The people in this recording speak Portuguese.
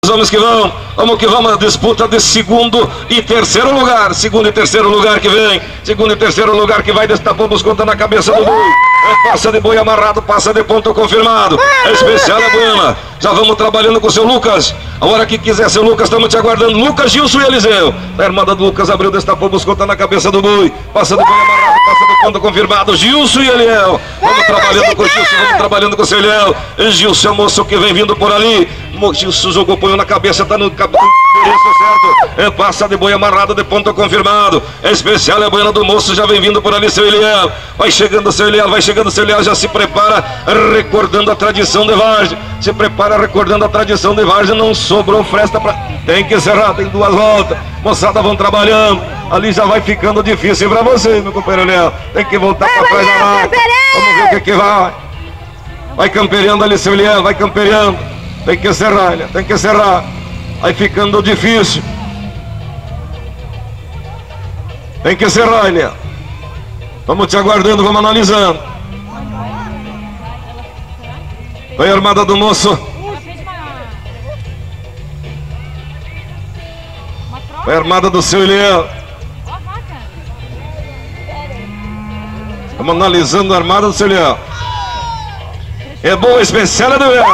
Os homens que vão, vamos que vamos, a disputa de segundo e terceiro lugar. Segundo e terceiro lugar que vem. Segundo e terceiro lugar que vai destapando os contas na cabeça do boi. Passa de boi amarrado, passa de ponto confirmado. Especial é Buena. Já vamos trabalhando com o seu Lucas. A hora que quiser, seu Lucas, estamos te aguardando. Lucas, Gilson e Eliseu. A armada do Lucas abriu, destapou os contas na cabeça do boi. Passa de boi amarrado, passa de ponto confirmado. Gilson e Eliel. Vamos trabalhando com o Gilson, vamos trabalhando com o seu Eliel. Gilson é o moço que vem vindo por ali. Gilson jogou, põe na cabeça, tá no endereço certo. Passa de boi amarrado, de ponto confirmado. Especial é Buena do moço, já vem vindo por ali seu Eliel. Vai chegando seu Eliel, vai chegando seu Eliel, já se prepara, recordando a tradição de Vargem. Se prepara, recordando a tradição de Vargem. Não sobrou fresta pra... Tem que encerrar, tem duas voltas. Moçada, vão trabalhando. Ali já vai ficando difícil pra você, meu companheiro Eliel. Tem que voltar pra trás da marca. Vamos ver o que vai. Vai campeando ali seu Eliel, vai campeando. Tem que encerrar, Eliel, tem que encerrar. Vai ficando difícil. Tem que encerrar, Eliel. Vamos te aguardando, vamos analisando. Vai a armada do moço. Vai a armada do seu Eliel. Vamos analisando a armada do seu Eliel. É boa, especial é do Eliel.